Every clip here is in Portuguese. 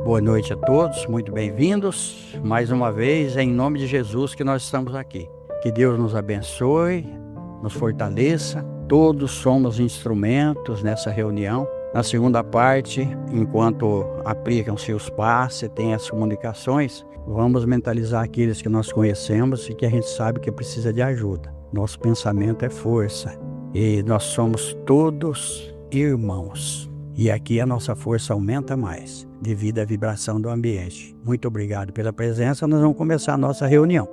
Boa noite a todos, muito bem-vindos. Mais uma vez, é em nome de Jesus que nós estamos aqui. Que Deus nos abençoe, nos fortaleça. Todos somos instrumentos nessa reunião. Na segunda parte, enquanto aplicam-se os passos e tem as comunicações, vamos mentalizar aqueles que nós conhecemos e que a gente sabe que precisa de ajuda. Nosso pensamento é força e nós somos todos irmãos. E aqui a nossa força aumenta mais, devido à vibração do ambiente. Muito obrigado pela presença, nós vamos começar a nossa reunião.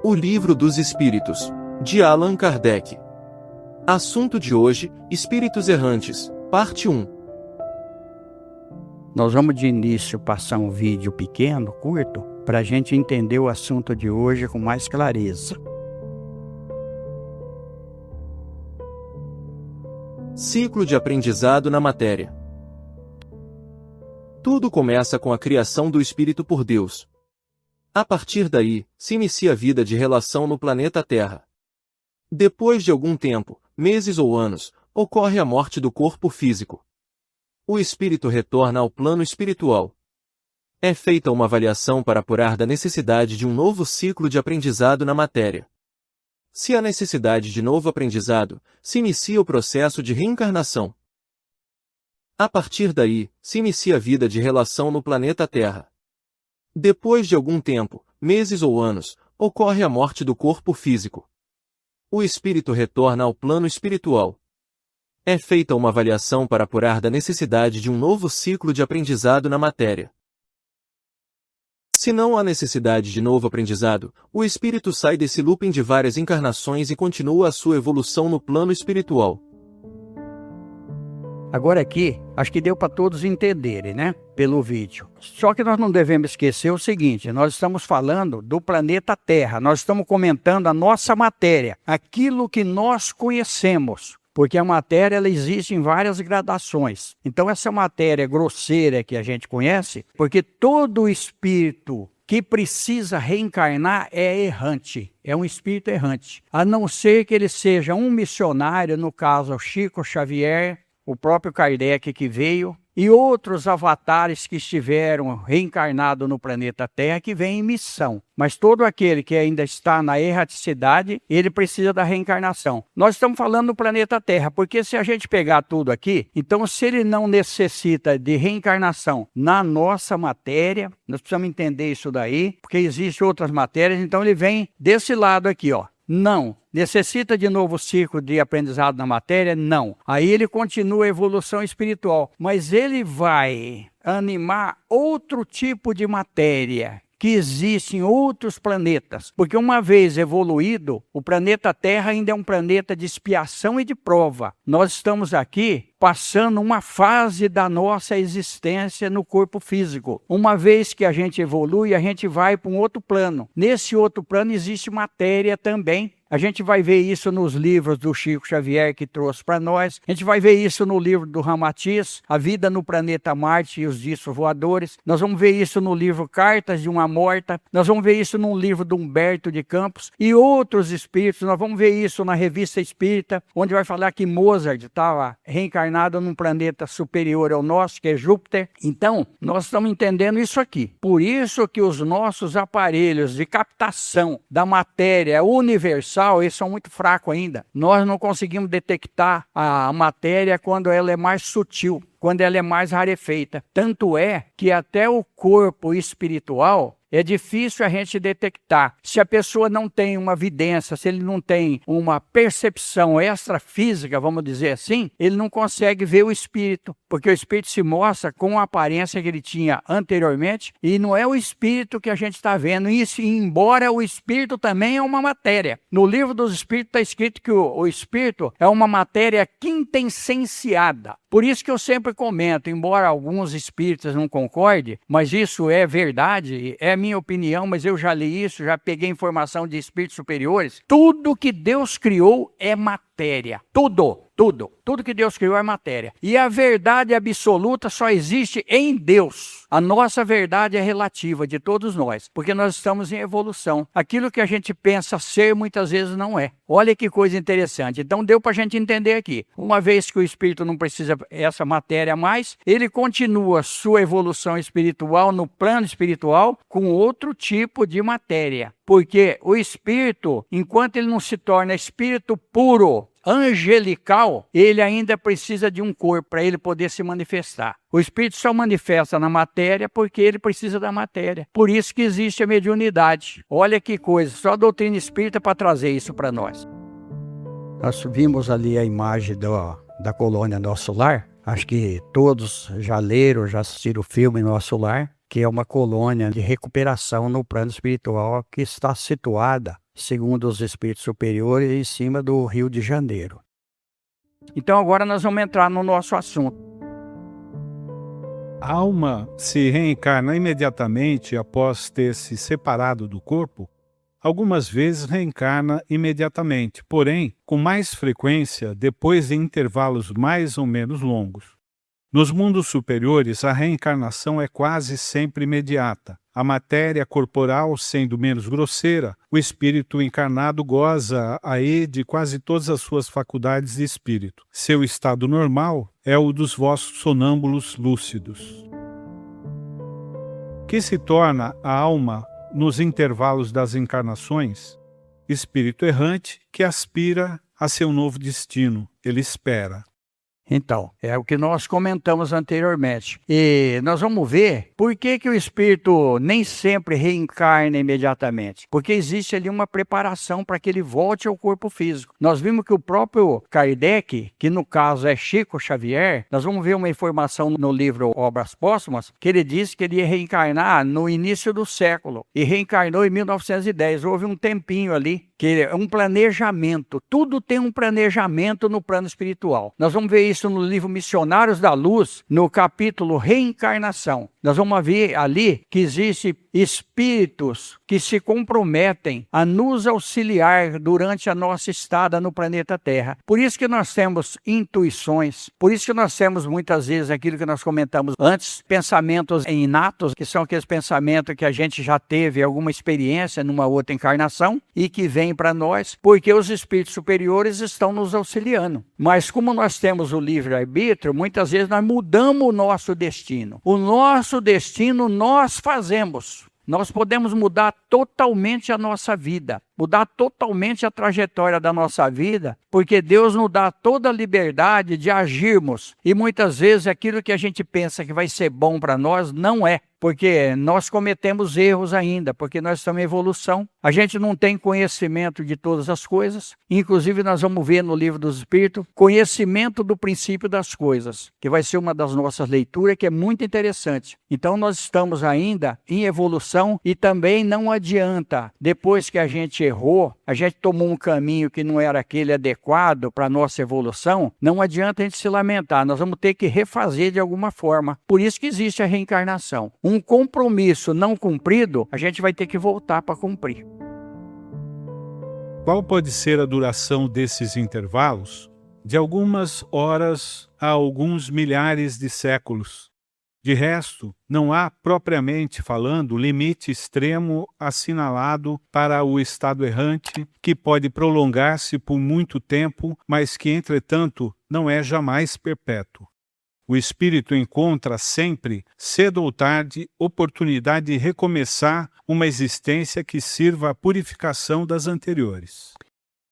O Livro dos Espíritos, de Allan Kardec. Assunto de hoje, Espíritos Errantes, parte 1. Nós vamos de início passar um vídeo pequeno, curto, para a gente entender o assunto de hoje com mais clareza. Ciclo de aprendizado na matéria. Tudo começa com a criação do espírito por Deus. A partir daí, se inicia a vida de relação no planeta Terra. Depois de algum tempo, meses ou anos, ocorre a morte do corpo físico. O espírito retorna ao plano espiritual. É feita uma avaliação para apurar da necessidade de um novo ciclo de aprendizado na matéria. Se há necessidade de novo aprendizado, se inicia o processo de reencarnação. A partir daí, se inicia a vida de relação no planeta Terra. Depois de algum tempo, meses ou anos, ocorre a morte do corpo físico. O espírito retorna ao plano espiritual. É feita uma avaliação para apurar da necessidade de um novo ciclo de aprendizado na matéria. Se não há necessidade de novo aprendizado, o espírito sai desse looping de várias encarnações e continua a sua evolução no plano espiritual. Agora aqui, acho que deu para todos entenderem, né? Pelo vídeo. Só que nós não devemos esquecer o seguinte, nós estamos falando do planeta Terra, nós estamos comentando a nossa matéria, aquilo que nós conhecemos. Porque a matéria ela existe em várias gradações. Então essa matéria grosseira que a gente conhece, porque todo espírito que precisa reencarnar é errante, é um espírito errante. A não ser que ele seja um missionário, no caso o Chico Xavier, o próprio Kardec que veio, e outros avatares que estiveram reencarnados no planeta Terra que vêm em missão. Mas todo aquele que ainda está na erraticidade, ele precisa da reencarnação. Nós estamos falando do planeta Terra, porque se a gente pegar tudo aqui, então se ele não necessita de reencarnação na nossa matéria, nós precisamos entender isso daí, porque existem outras matérias, então ele vem desse lado aqui, ó. Não. Necessita de novo ciclo de aprendizado na matéria? Não. Aí ele continua a evolução espiritual. Mas ele vai animar outro tipo de matéria que existe em outros planetas. Porque uma vez evoluído, o planeta Terra ainda é um planeta de expiação e de prova. Nós estamos aqui passando uma fase da nossa existência no corpo físico. Uma vez que a gente evolui, a gente vai para um outro plano. Nesse outro plano existe matéria também. A gente vai ver isso nos livros do Chico Xavier que trouxe para nós. A gente vai ver isso no livro do Ramatiz, A Vida no Planeta Marte e os Discos Voadores. Nós vamos ver isso no livro Cartas de uma Morta. Nós vamos ver isso no livro do Humberto de Campos e outros espíritos. Nós vamos ver isso na Revista Espírita, onde vai falar que Mozart estava reencarnado num planeta superior ao nosso, que é Júpiter. Então, nós estamos entendendo isso aqui. Por isso que os nossos aparelhos de captação da matéria universal, eles são muito fracos ainda. Nós não conseguimos detectar a matéria quando ela é mais sutil, quando ela é mais rarefeita. Tanto é que até o corpo espiritual é difícil a gente detectar. Se a pessoa não tem uma vidência, se ele não tem uma percepção extrafísica, vamos dizer assim, ele não consegue ver o espírito, porque o espírito se mostra com a aparência que ele tinha anteriormente e não é o espírito que a gente está vendo, isso, embora o espírito também é uma matéria. No livro dos espíritos está escrito que o espírito é uma matéria quintessenciada. Por isso que eu sempre comento, embora alguns espíritas não concordem, mas isso é verdade, é minha opinião, mas eu já li isso, já peguei informação de espíritos superiores. Tudo que Deus criou é matéria, tudo. Tudo. Tudo que Deus criou é matéria. E a verdade absoluta só existe em Deus. A nossa verdade é relativa de todos nós, porque nós estamos em evolução. Aquilo que a gente pensa ser, muitas vezes não é. Olha que coisa interessante. Então deu para a gente entender aqui. Uma vez que o espírito não precisa essa matéria mais, ele continua sua evolução espiritual no plano espiritual com outro tipo de matéria. Porque o espírito, enquanto ele não se torna espírito puro, angelical, ele ainda precisa de um corpo para ele poder se manifestar. O espírito só manifesta na matéria porque ele precisa da matéria. Por isso que existe a mediunidade. Olha que coisa, só a doutrina espírita para trazer isso para nós. Nós vimos ali a imagem da colônia Nosso Lar. Acho que todos já leram, já assistiram o filme Nosso Lar, que é uma colônia de recuperação no plano espiritual que está situada, segundo os espíritos superiores, em cima do Rio de Janeiro. Então agora nós vamos entrar no nosso assunto. A alma se reencarna imediatamente após ter se separado do corpo? Algumas vezes reencarna imediatamente, porém, com mais frequência depois de intervalos mais ou menos longos. Nos mundos superiores, a reencarnação é quase sempre imediata. A matéria corporal sendo menos grosseira, o espírito encarnado goza aí de quase todas as suas faculdades de espírito. Seu estado normal é o dos vossos sonâmbulos lúcidos. Que se torna a alma nos intervalos das encarnações? Espírito errante que aspira a seu novo destino, ele espera. Então, é o que nós comentamos anteriormente. E nós vamos ver por que o espírito nem sempre reencarna imediatamente. Porque existe ali uma preparação para que ele volte ao corpo físico. Nós vimos que o próprio Kardec, que no caso é Chico Xavier, nós vamos ver uma informação no livro Obras Póstumas, que ele disse que ele ia reencarnar no início do século. E reencarnou em 1910. Houve um tempinho ali, que é um planejamento. Tudo tem um planejamento no plano espiritual. Nós vamos ver isso no livro Missionários da Luz, no capítulo Reencarnação. Nós vamos ver ali que existem espíritos que se comprometem a nos auxiliar durante a nossa estada no planeta Terra. Por isso que nós temos intuições, por isso que nós temos muitas vezes aquilo que nós comentamos antes, pensamentos inatos, que são aqueles pensamentos que a gente já teve alguma experiência numa outra encarnação e que vem para nós, porque os espíritos superiores estão nos auxiliando. Mas como nós temos o livre-arbítrio, muitas vezes nós mudamos o nosso destino. O nosso destino nós fazemos. Nós podemos mudar totalmente a nossa vida, mudar totalmente a trajetória da nossa vida, porque Deus nos dá toda a liberdade de agirmos. E muitas vezes aquilo que a gente pensa que vai ser bom para nós, não é. Porque nós cometemos erros ainda, porque nós estamos em evolução. A gente não tem conhecimento de todas as coisas. Inclusive nós vamos ver no Livro dos Espíritos, conhecimento do princípio das coisas, que vai ser uma das nossas leituras, que é muito interessante. Então nós estamos ainda em evolução e também não adianta, depois que a gente errou, a gente tomou um caminho que não era aquele adequado para a nossa evolução, não adianta a gente se lamentar, nós vamos ter que refazer de alguma forma. Por isso que existe a reencarnação. Um compromisso não cumprido, a gente vai ter que voltar para cumprir. Qual pode ser a duração desses intervalos? De algumas horas a alguns milhares de séculos. De resto, não há, propriamente falando, limite extremo assinalado para o estado errante, que pode prolongar-se por muito tempo, mas que, entretanto, não é jamais perpétuo. O espírito encontra sempre, cedo ou tarde, oportunidade de recomeçar uma existência que sirva à purificação das anteriores.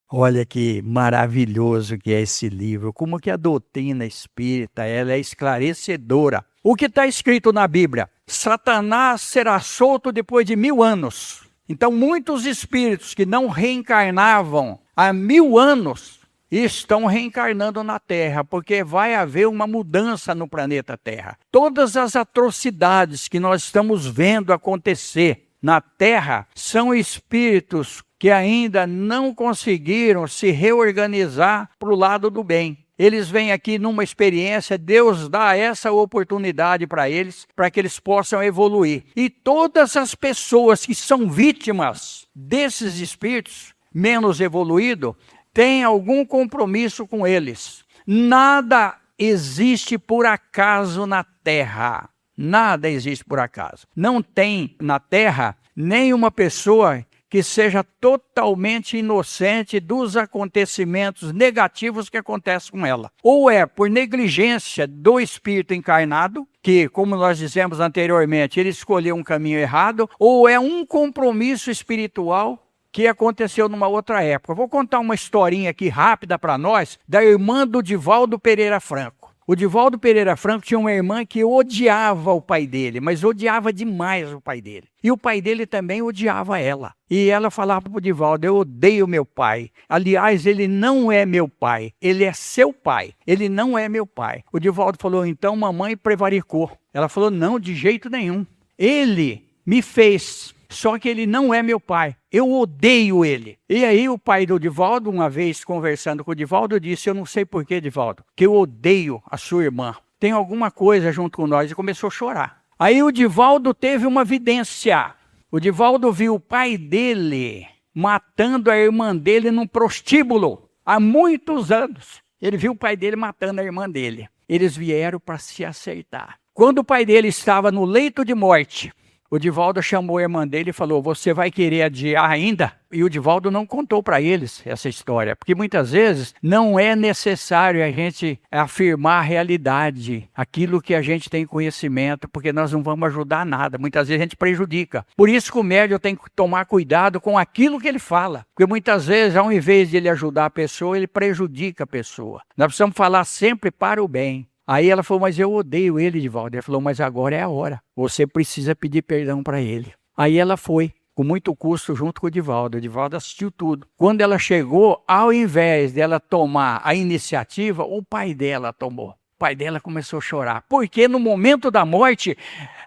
Olha que maravilhoso que é esse livro, como que a doutrina espírita ela é esclarecedora. O que está escrito na Bíblia? Satanás será solto depois de 1000 anos. Então muitos espíritos que não reencarnavam há 1000 anos, estão reencarnando na Terra, porque vai haver uma mudança no planeta Terra. Todas as atrocidades que nós estamos vendo acontecer na Terra são espíritos que ainda não conseguiram se reorganizar para o lado do bem. Eles vêm aqui numa experiência, Deus dá essa oportunidade para eles, para que eles possam evoluir. E todas as pessoas que são vítimas desses espíritos menos evoluídos, têm algum compromisso com eles. Nada existe por acaso na Terra. Nada existe por acaso. Não tem na Terra nenhuma pessoa que seja totalmente inocente dos acontecimentos negativos que acontecem com ela. Ou é por negligência do espírito encarnado, que, como nós dizemos anteriormente, ele escolheu um caminho errado, ou é um compromisso espiritual que aconteceu numa outra época. Vou contar uma historinha aqui rápida para nós, da irmã do Divaldo Pereira Franco. O Divaldo Pereira Franco tinha uma irmã que odiava o pai dele, mas odiava demais o pai dele. E o pai dele também odiava ela. E ela falava para o Divaldo: eu odeio meu pai. Aliás, ele não é meu pai, ele é seu pai. Ele não é meu pai. O Divaldo falou: então mamãe prevaricou. Ela falou: não, de jeito nenhum. Ele me fez, só que ele não é meu pai. Eu odeio ele. E aí o pai do Divaldo, uma vez conversando com o Divaldo, disse: eu não sei por que, Divaldo, que eu odeio a sua irmã. Tem alguma coisa junto com nós. E começou a chorar. Aí o Divaldo teve uma vidência. O Divaldo viu o pai dele matando a irmã dele num prostíbulo há muitos anos. Ele viu o pai dele matando a irmã dele. Eles vieram para se acertar. Quando o pai dele estava no leito de morte, o Divaldo chamou a irmã dele e falou: você vai querer adiar ainda? E o Divaldo não contou para eles essa história, porque muitas vezes não é necessário a gente afirmar a realidade, aquilo que a gente tem conhecimento, porque nós não vamos ajudar nada. Muitas vezes a gente prejudica. Por isso que o médium tem que tomar cuidado com aquilo que ele fala, porque muitas vezes, ao invés de ele ajudar a pessoa, ele prejudica a pessoa. Nós precisamos falar sempre para o bem. Aí ela falou: mas eu odeio ele, Divaldo. Ele falou: mas agora é a hora. Você precisa pedir perdão para ele. Aí ela foi, com muito custo, junto com o Divaldo. O Divaldo assistiu tudo. Quando ela chegou, ao invés dela tomar a iniciativa, o pai dela tomou. O pai dela começou a chorar. Porque no momento da morte,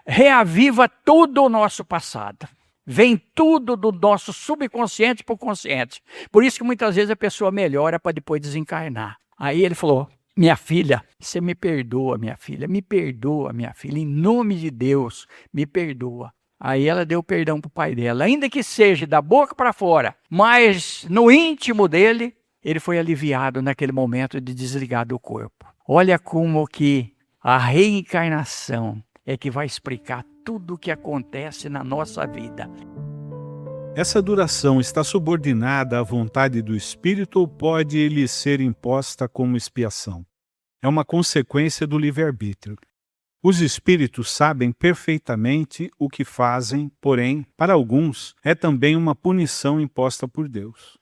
reaviva todo o nosso passado. Vem tudo do nosso subconsciente para o consciente. Por isso que muitas vezes a pessoa melhora para depois desencarnar. Aí ele falou: minha filha, você me perdoa, minha filha, em nome de Deus, me perdoa. Aí ela deu perdão para o pai dela, ainda que seja da boca para fora, mas no íntimo dele, ele foi aliviado naquele momento de desligar do corpo. Olha como que a reencarnação é que vai explicar tudo o que acontece na nossa vida. Essa duração está subordinada à vontade do espírito ou pode lhe ser imposta como expiação? É uma consequência do livre-arbítrio. Os espíritos sabem perfeitamente o que fazem, porém, para alguns, é também uma punição imposta por Deus.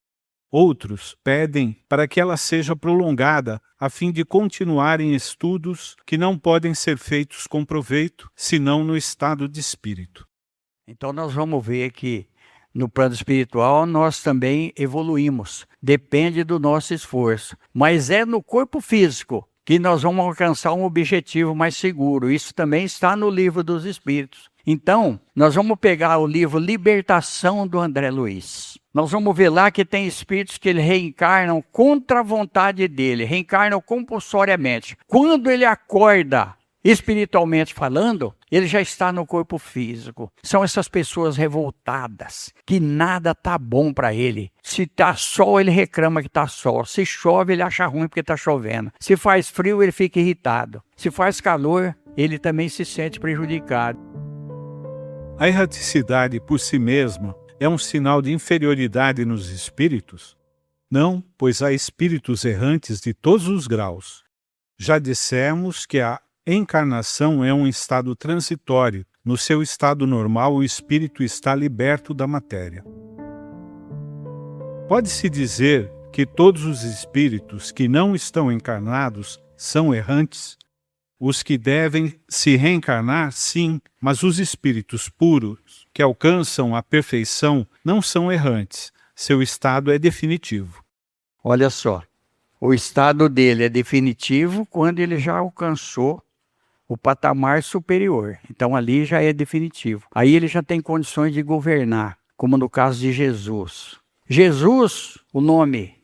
Outros pedem para que ela seja prolongada, a fim de continuarem estudos que não podem ser feitos com proveito, senão no estado de espírito. Então nós vamos ver que no plano espiritual, nós também evoluímos. Depende do nosso esforço. Mas é no corpo físico que nós vamos alcançar um objetivo mais seguro. Isso também está no Livro dos Espíritos. Então, nós vamos pegar o livro Libertação do André Luiz. Nós vamos ver lá que tem espíritos que ele reencarnam contra a vontade dele, reencarnam compulsoriamente. Quando ele acorda, espiritualmente falando, ele já está no corpo físico. São essas pessoas revoltadas, que nada tá bom para ele. Se tá sol, ele reclama que tá sol. Se chove, ele acha ruim porque tá chovendo. Se faz frio, ele fica irritado. Se faz calor, ele também se sente prejudicado. A erraticidade por si mesma é um sinal de inferioridade nos espíritos? Não, pois há espíritos errantes de todos os graus. Já dissemos que a encarnação é um estado transitório. No seu estado normal, o espírito está liberto da matéria. Pode-se dizer que todos os espíritos que não estão encarnados são errantes? Os que devem se reencarnar, sim, mas os espíritos puros, que alcançam a perfeição, não são errantes. Seu estado é definitivo. Olha só, o estado dele é definitivo quando ele já alcançou o patamar superior. Então ali já é definitivo. Aí ele já tem condições de governar, como no caso de Jesus. Jesus, o nome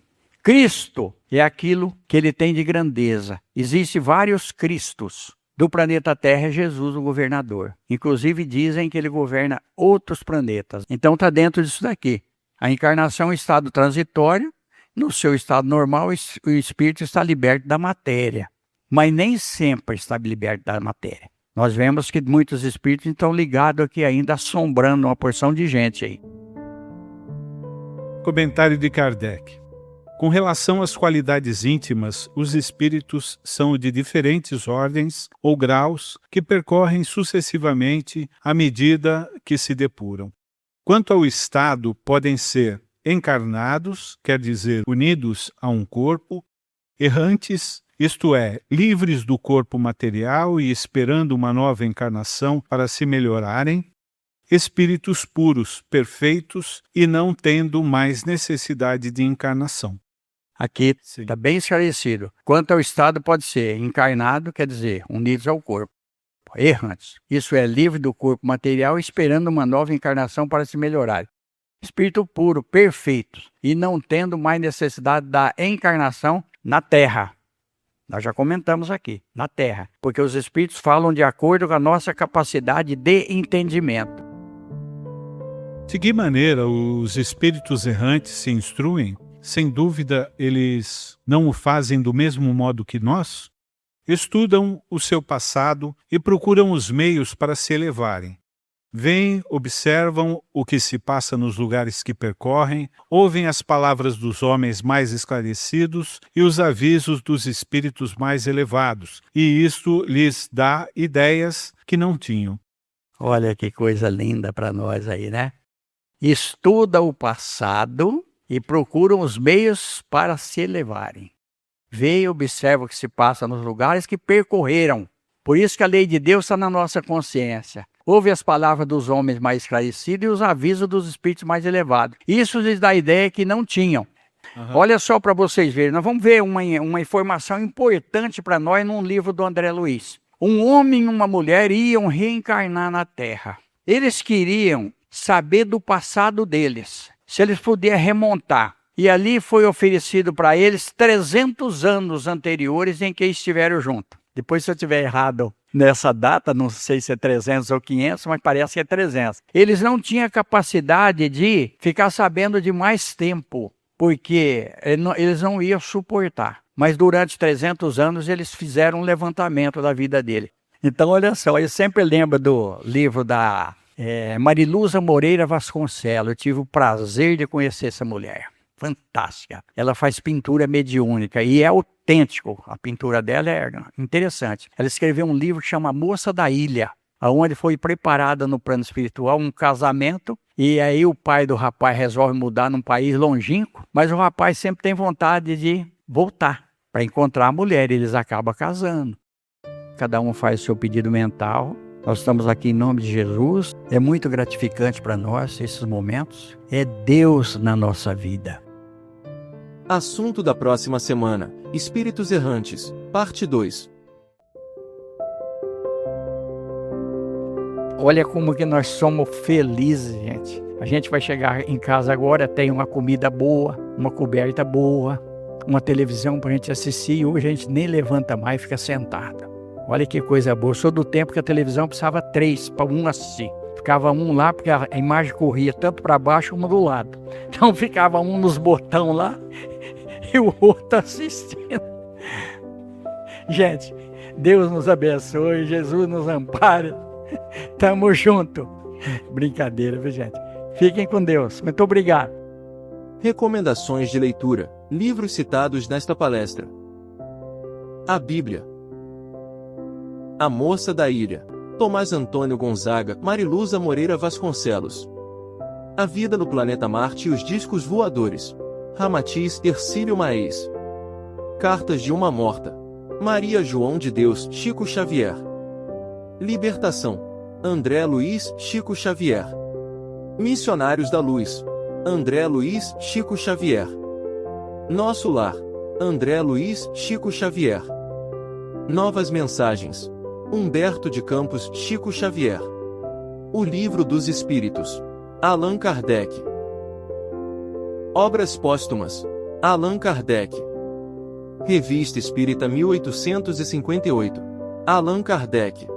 Cristo, é aquilo que ele tem de grandeza. Existem vários Cristos. Do planeta Terra é Jesus o governador. Inclusive dizem que ele governa outros planetas. Então está dentro disso daqui. A encarnação é um estado transitório No seu estado normal, o espírito está liberto da matéria, mas nem sempre está liberto da matéria. Nós vemos que muitos espíritos estão ligados aqui ainda, assombrando uma porção de gente aí. Comentário de Kardec. Com relação às qualidades íntimas, os espíritos são de diferentes ordens ou graus que percorrem sucessivamente à medida que se depuram. Quanto ao estado, podem ser encarnados, quer dizer, unidos a um corpo, errantes, isto é, livres do corpo material e esperando uma nova encarnação para se melhorarem, espíritos puros, perfeitos e não tendo mais necessidade de encarnação. Aqui está bem esclarecido. Quanto ao estado, pode ser encarnado, quer dizer, unidos ao corpo. Errantes, isso é, livre do corpo material esperando uma nova encarnação para se melhorar. Espírito puro, perfeito, e não tendo mais necessidade da encarnação na Terra. Nós já comentamos aqui, na Terra, porque os espíritos falam de acordo com a nossa capacidade de entendimento. De que maneira os espíritos errantes se instruem? Sem dúvida, eles não o fazem do mesmo modo que nós? Estudam o seu passado e procuram os meios para se elevarem. Vêm, observam o que se passa nos lugares que percorrem, ouvem as palavras dos homens mais esclarecidos e os avisos dos espíritos mais elevados, e isto lhes dá ideias que não tinham. Olha que coisa linda para nós aí, né? Estuda o passado e procuram os meios para se elevarem. Vê e observa o que se passa nos lugares que percorreram. Por isso que a lei de Deus está na nossa consciência. Ouve as palavras dos homens mais esclarecidos e os avisos dos espíritos mais elevados. Isso lhes dá ideia que não tinham. Olha só para vocês verem. Nós vamos ver uma informação importante para nós num livro do André Luiz. Um homem e uma mulher iam reencarnar na Terra. Eles queriam saber do passado deles, se eles podiam remontar. E ali foi oferecido para eles 300 anos anteriores em que estiveram juntos. Depois, se eu estiver errado nessa data, não sei se é 300 ou 500, mas parece que é 300. Eles não tinham capacidade de ficar sabendo de mais tempo, porque eles não iam suportar. Mas durante 300 anos eles fizeram um levantamento da vida dele. Então, olha só, eu sempre lembro do livro da Mariluza Moreira Vasconcelos. Eu tive o prazer de conhecer essa mulher. Fantástica. Ela faz pintura mediúnica e é autêntico. A pintura dela é interessante. Ela escreveu um livro que chama Moça da Ilha, onde foi preparada no plano espiritual um casamento, e aí o pai do rapaz resolve mudar num país longínquo, mas o rapaz sempre tem vontade de voltar para encontrar a mulher, e eles acabam casando. Cada um faz o seu pedido mental. Nós estamos aqui em nome de Jesus. É muito gratificante para nós esses momentos. É Deus na nossa vida. Assunto da próxima semana: Espíritos Errantes, parte 2. Olha como que nós somos felizes, gente. A gente vai chegar em casa agora, tem uma comida boa, uma coberta boa, uma televisão para a gente assistir, e hoje a gente nem levanta mais, fica sentado. Olha que coisa boa. Eu sou do tempo que a televisão precisava 3 para um assistir. Ficava um lá, porque a imagem corria tanto para baixo como do lado. Então ficava um nos botões lá e o outro assistindo. Gente, Deus nos abençoe, Jesus nos ampare. Tamo junto. Brincadeira, viu, gente? Fiquem com Deus. Muito obrigado. Recomendações de leitura. Livros citados nesta palestra: A Bíblia, A Moça da Ilha, Tomás Antônio Gonzaga, Mariluza Moreira Vasconcelos. A Vida no Planeta Marte e os Discos Voadores, Ramatiz Hercílio Maes. Cartas de uma Morta, Maria João de Deus, Chico Xavier. Libertação, André Luiz, Chico Xavier. Missionários da Luz, André Luiz, Chico Xavier. Nosso Lar, André Luiz, Chico Xavier. Novas Mensagens, Humberto de Campos, Chico Xavier. O Livro dos Espíritos, Allan Kardec. Obras póstumas, Allan Kardec. Revista Espírita 1858, Allan Kardec.